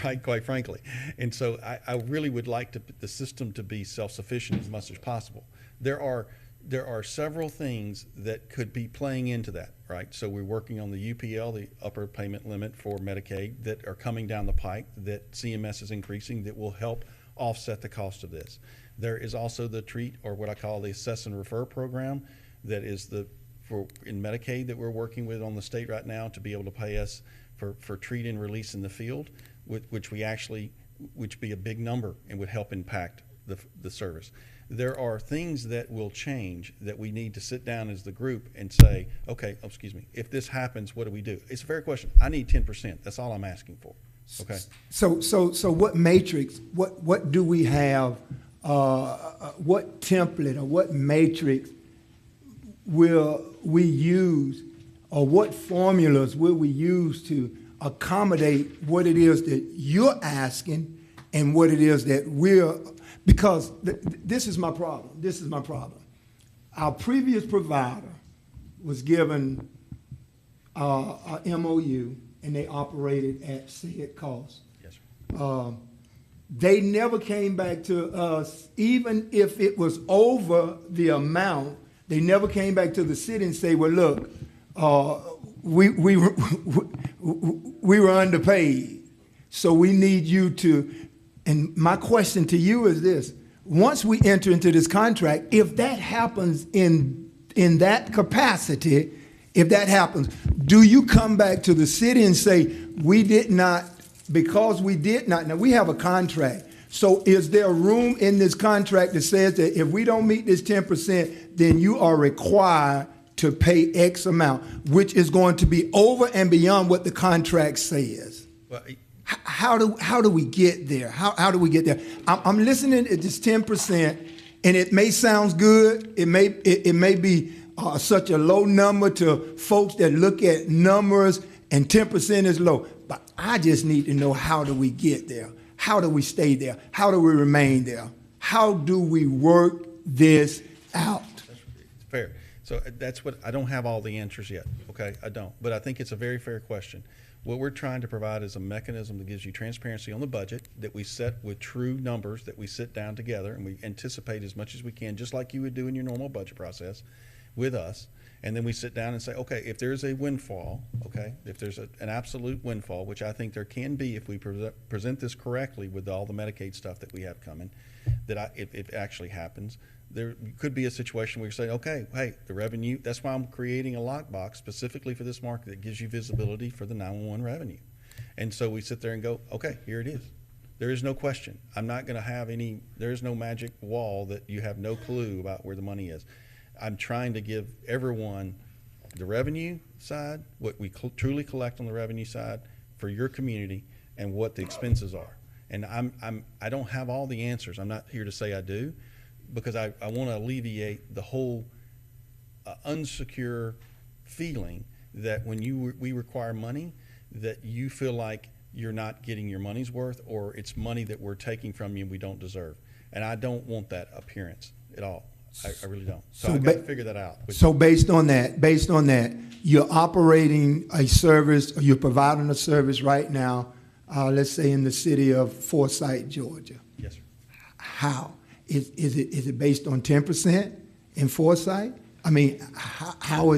Speaker 3: right, quite frankly. And so I really would like the system to be self-sufficient as much as possible. There are there are several things that could be playing into that, right? So we're working on the UPL, the upper payment limit for Medicaid, that are coming down the pike, that CMS is increasing, that will help offset the cost of this. There is also the treat, or what I call the assess and refer program, that is in Medicaid that we're working with on the state right now to be able to pay us for treat and release in the field, which be a big number and would help impact the service. There are things that will change that we need to sit down as the group and say, okay, if this happens, what do we do? It's a fair question. I need 10%. That's all I'm asking for. Okay.
Speaker 13: So what matrix, what do we have, what template or what matrix will we use, or what formulas will we use to accommodate what it is that you're asking and what it is that because this is my problem. This is my problem. Our previous provider was given a MOU, and they operated at said cost.
Speaker 3: Yes, sir.
Speaker 13: They never came back to us, even if it was over the amount. They never came back to the city and say, well, look, we were underpaid, so we need you to. And my question to you is this: once we enter into this contract, if that happens in that capacity, if that happens, do you come back to the city and say, we did not, because we did not? Now, we have a contract. So is there room in this contract that says that if we don't meet this 10%, then you are required to pay X amount, which is going to be over and beyond what the contract says?
Speaker 3: Well,
Speaker 13: how do we get there? How do we get there? I'm listening to this 10%, and it may sound good. It may be such a low number to folks that look at numbers, and 10% is low. But I just need to know, how do we get there? How do we stay there? How do we remain there? How do we work this out?
Speaker 3: It's fair. So that's what, I don't have all the answers yet, okay? I don't. But I think it's a very fair question. What we're trying to provide is a mechanism that gives you transparency on the budget, that we set with true numbers, that we sit down together and we anticipate as much as we can, just like you would do in your normal budget process with us. And then we sit down and say, okay, if there's a windfall, okay, if there's an absolute windfall, which I think there can be if we present this correctly with all the Medicaid stuff that we have coming, if it actually happens, there could be a situation where you say, okay, hey, the revenue, that's why I'm creating a lockbox specifically for this market that gives you visibility for the 911 revenue. And so we sit there and go, okay, here it is. There is no question. I'm not going to have there is no magic wall that you have no clue about where the money is. I'm trying to give everyone the revenue side, what we truly collect on the revenue side for your community, and what the expenses are. And I don't have all the answers. I'm not here to say I do, because I want to alleviate the whole unsecure feeling that when we require money, that you feel like you're not getting your money's worth, or it's money that we're taking from you we don't deserve. And I don't want that appearance at all. I really don't. So I've got to figure that out.
Speaker 13: So based on that, you're operating a service, or you're providing a service right now, let's say in the city of Forsyth, Georgia.
Speaker 3: Yes, sir.
Speaker 13: How? Is it based on 10% in Forsyth? I mean, how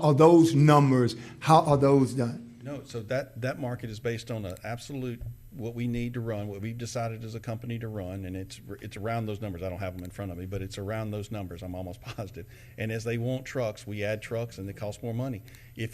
Speaker 13: are those numbers, how are those done?
Speaker 3: No, so that market is based on an absolute, what we need to run, what we've decided as a company to run, and it's around those numbers. I don't have them in front of me, but it's around those numbers, I'm almost positive. And as they want trucks, we add trucks, and it costs more money. If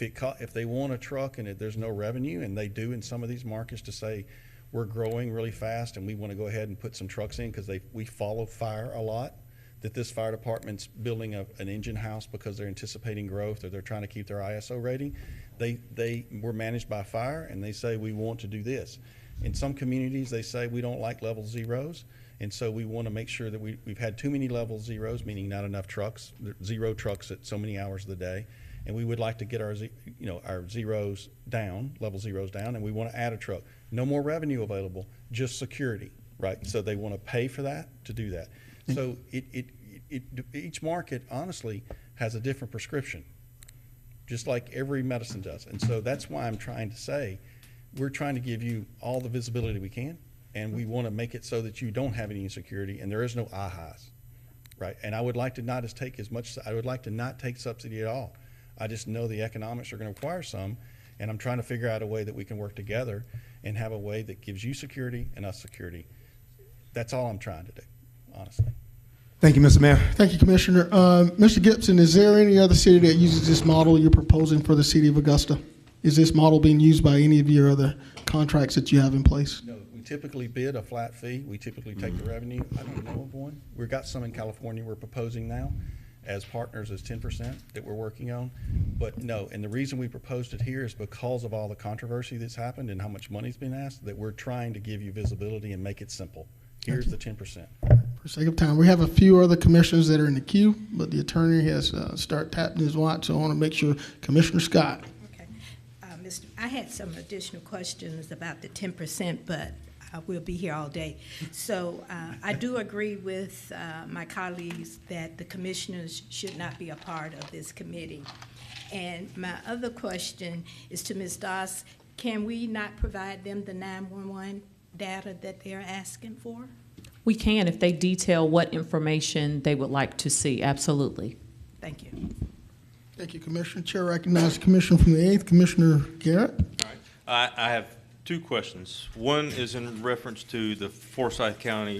Speaker 3: they want a truck and there's no revenue, and they do in some of these markets, to say we're growing really fast and we want to go ahead and put some trucks in because we follow fire a lot, that this fire department's building an engine house because they're anticipating growth, or they're trying to keep their ISO rating, they were managed by fire, and they say we want to do this. In some communities, they say we don't like level zeros, and so we want to make sure that we've had too many level zeros, meaning not enough trucks, zero trucks at so many hours of the day, and we would like to get our zeros down, level zeros down, and we want to add a truck. No more revenue available, just security, right? So they want to pay for that to do that. So each market, honestly, has a different prescription, just like every medicine does. And so that's why I'm trying to say, we're trying to give you all the visibility we can, and we want to make it so that you don't have any insecurity and there is no ahas. right? And I would like to not take as much, I would like to not take subsidy at all. I just know the economics are going to require some, and I'm trying to figure out a way that we can work together and have a way that gives you security and us security. That's all I'm trying to do, honestly.
Speaker 13: Thank you, Mr. Mayor.
Speaker 1: Thank you, Commissioner. Mr. Gibson, is there any other city that uses this model you're proposing for the city of Augusta? Is this model being used by any of your other contracts that you have in place?
Speaker 3: No, we typically bid a flat fee. We typically take the revenue. I don't know of one. We've got some in California we're proposing now as partners as 10% that we're working on. But no, and the reason we proposed it here is because of all the controversy that's happened and how much money's been asked, that we're trying to give you visibility and make it simple. Here's the 10%.
Speaker 1: For sake of time, we have a few other commissioners that are in the queue, but the attorney has started tapping his watch, so I want to make sure. Commissioner Scott.
Speaker 14: Okay. I had some additional questions about the 10%, but we'll be here all day. So I do agree with my colleagues that the commissioners should not be a part of this committee. And my other question is to Ms. Doss. Can we not provide them the 911 data that they're asking for?
Speaker 9: We can if they detail what information they would like to see. Absolutely.
Speaker 14: Thank you.
Speaker 1: Thank you, Commissioner. Chair recognizes the Commissioner from the 8th, Commissioner Garrett.
Speaker 8: All right. I have two questions. One is in reference to the Forsyth County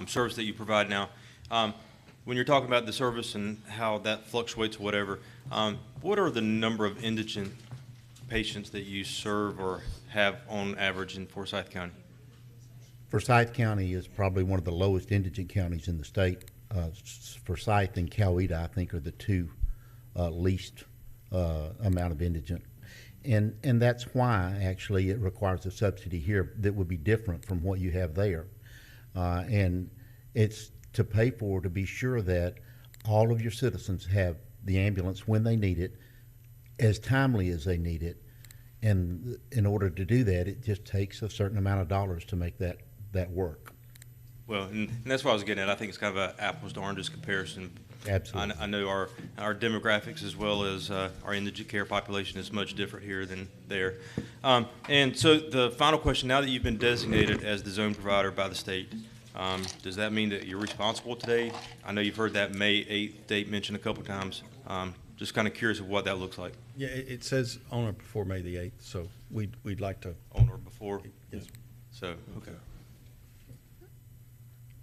Speaker 8: service that you provide now. When you're talking about the service and how that fluctuates or whatever, what are the number of indigent patients that you serve or have on average in Forsyth County?
Speaker 2: Forsyth County is probably one of the lowest indigent counties in the state. Forsyth and Coweta, I think, are the two least amount of indigent. And that's why, actually, it requires a subsidy here that would be different from what you have there. And it's to pay for, to be sure that all of your citizens have the ambulance when they need it, as timely as they need it. And in order to do that, it just takes a certain amount of dollars to make that work.
Speaker 8: Well, and that's what I was getting at. I think it's kind of an apples to oranges comparison.
Speaker 2: Absolutely.
Speaker 8: I know our demographics as well as our indigent care population is much different here than there. And so the final question, now that you've been designated as the zone provider by the state, does that mean that you're responsible today? I know you've heard that May 8th date mentioned a couple times. Just kind of curious of what that looks like.
Speaker 3: Yeah, it says on or before May the 8th, so we'd like to.
Speaker 8: On or before?
Speaker 3: Yes.
Speaker 8: So, okay.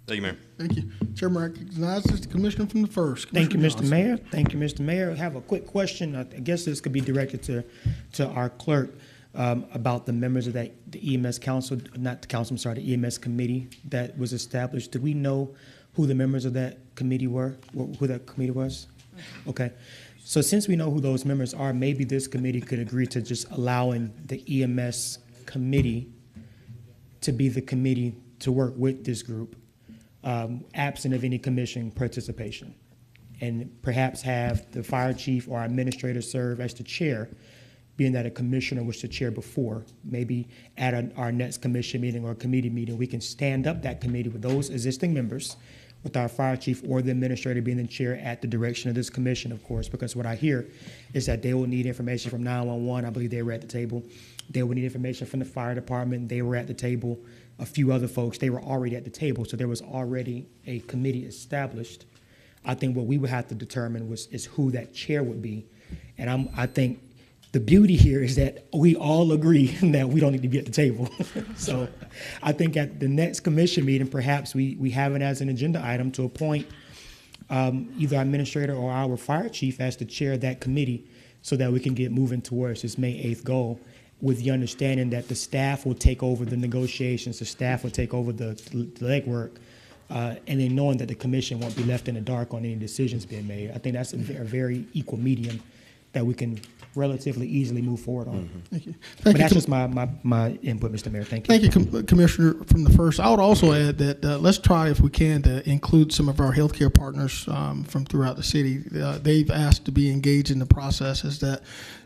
Speaker 8: Thank you, Mayor.
Speaker 1: Thank you. Chairman recognizes the Commissioner from the 1st.
Speaker 15: Thank you,
Speaker 1: Commissioner
Speaker 15: Mr.
Speaker 1: Johnson.
Speaker 15: Mayor. Thank you, Mr. Mayor. I have a quick question. I guess this could be directed to our clerk about the members of the EMS council, not the council, I'm sorry, the EMS committee that was established. Do we know who the members of that committee were, who that committee was? Okay. So since we know who those members are, maybe this committee could agree to just allowing the EMS committee to be the committee to work with this group, absent of any commission participation, and perhaps have the fire chief or our administrator serve as the chair, being that a commissioner was the chair before. Maybe at our next commission meeting or committee meeting, we can stand up that committee with those existing members, with our fire chief or the administrator being the chair at the direction of this commission, of course, because what I hear is that they will need information from 911. I believe they were at the table. They will need information from the fire department. They were at the table. A few other folks, they were already at the table, so there was already a committee established. I think what we would have to determine is who that chair would be. And I think the beauty here is that we all agree that we don't need to be at the table. So I think at the next commission meeting, perhaps we have it as an agenda item to appoint either our administrator or our fire chief as the chair of that committee so that we can get moving towards this May 8th goal, with the understanding that the staff will take over the negotiations, the staff will take over the legwork, and then knowing that the commission won't be left in the dark on any decisions being made. I think that's a very equal medium that we can relatively easily move forward on.
Speaker 1: Mm-hmm. Thank you.
Speaker 15: But that's just my input, Mr. Mayor. Thank you.
Speaker 1: Thank you, Commissioner from the 1st. I would also add that let's try, if we can, to include some of our healthcare partners from throughout the city. They've asked to be engaged in the processes that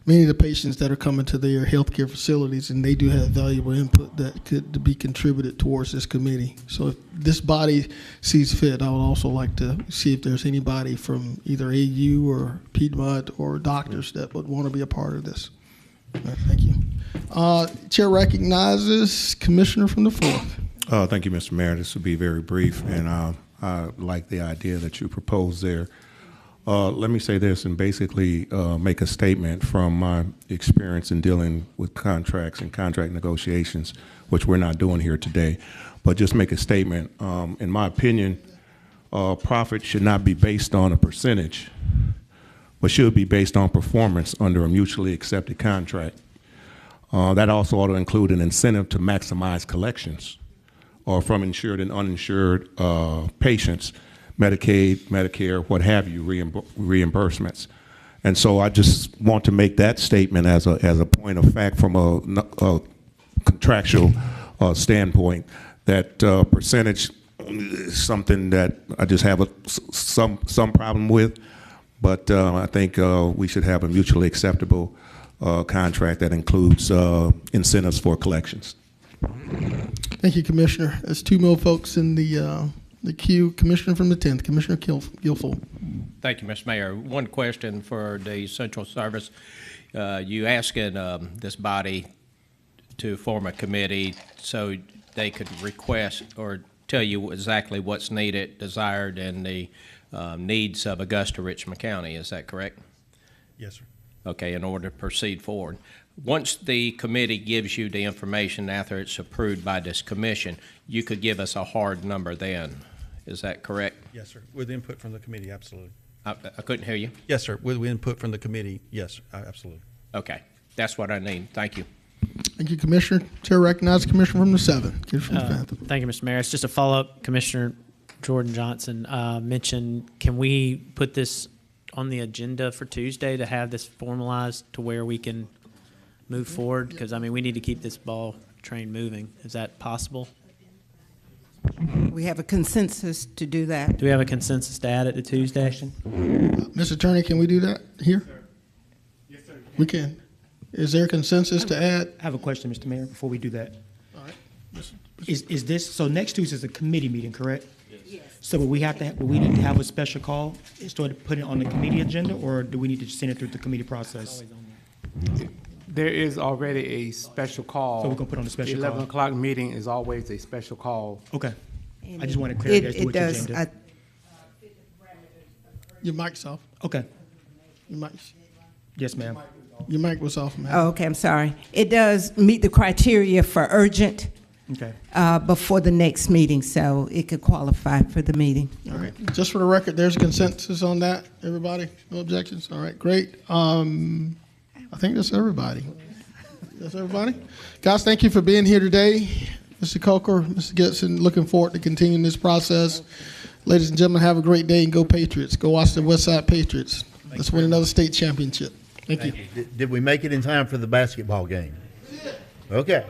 Speaker 1: many of the patients that are coming to their healthcare facilities, and they do have valuable input that could be contributed towards this committee. So if this body sees fit, I would also like to see if there's anybody from either AU or Piedmont or doctors that would want to be a part of this. Thank you. Chair recognizes Commissioner from the 4th.
Speaker 11: Thank you, Mr. Mayor. This will be very brief, and I like the idea that you proposed there. Let me say this and basically make a statement from my experience in dealing with contracts and contract negotiations, which we're not doing here today, but just make a statement. In my opinion, profit should not be based on a percentage, but should be based on performance under a mutually accepted contract. That also ought to include an incentive to maximize collections or from insured and uninsured patients, Medicaid, Medicare, what have you, reimbursements. And so I just want to make that statement as a point of fact from a contractual standpoint, that percentage is something that I just have some problem with, but I think we should have a mutually acceptable contract that includes incentives for collections.
Speaker 1: Thank you, Commissioner. There's two more folks in the queue. Commissioner from the 10th, Commissioner Guilfoyle.
Speaker 6: Thank you, Mr. Mayor. One question for the Central Service. You asking this body to form a committee so they could request or tell you exactly what's needed, desired, and the needs of Augusta, Richmond County. Is that correct?
Speaker 3: Yes, sir.
Speaker 6: Okay, in order to proceed forward. Once the committee gives you the information after it's approved by this commission, you could give us a hard number then. Is that correct?
Speaker 3: Yes, sir. With input from the committee, absolutely.
Speaker 6: I couldn't hear you.
Speaker 3: Yes, sir. With input from the committee, yes, absolutely.
Speaker 6: Okay, that's what I need. Thank you.
Speaker 1: Thank you, Commissioner. Chair recognizes Commissioner from the 7th. Commissioner from the 5th.
Speaker 12: Thank you, Mr. Mayor. It's just a follow-up. Commissioner Jordan Johnson mentioned, can we put this on the agenda for Tuesday to have this formalized to where we can move forward? Because, I mean, we need to keep this ball train moving. Is that possible?
Speaker 16: We have a consensus to do that.
Speaker 12: Do we have a consensus to add it to Tuesday?
Speaker 1: Mr. Attorney, can we do that here?
Speaker 15: Yes, sir.
Speaker 1: We can. Is there a consensus to add?
Speaker 15: I have a question, Mr. Mayor, before we do that.
Speaker 1: All right.
Speaker 15: Is this, so next Tuesday is a committee meeting, correct? Yes. So will we need to have a special call in order to put it on the committee agenda, or do we need to send it through the committee process?
Speaker 7: There is already a special call.
Speaker 15: So we're gonna put on the special
Speaker 7: The 11
Speaker 15: call?
Speaker 7: o'clock meeting is always a special call.
Speaker 15: Okay. I just wanted clarity as to which agenda.
Speaker 1: Your mic's off.
Speaker 15: Okay.
Speaker 1: Your mic's.
Speaker 15: Yes, ma'am.
Speaker 1: Your mic was off, ma'am.
Speaker 16: Oh, okay, I'm sorry. It does meet the criteria for urgent
Speaker 15: Okay.
Speaker 16: before the next meeting, so it could qualify for the meeting.
Speaker 1: All right. Just for the record, there's a consensus on that. Everybody? No objections? All right, great. I think that's everybody. That's everybody? Guys, thank you for being here today. Mr. Coker, Mr. Gibson, looking forward to continuing this process. Ladies and gentlemen, have a great day and go Patriots. Go watch the Westside Patriots. Let's win another state championship. Thank you.
Speaker 2: Did we make it in time for the basketball game? Okay.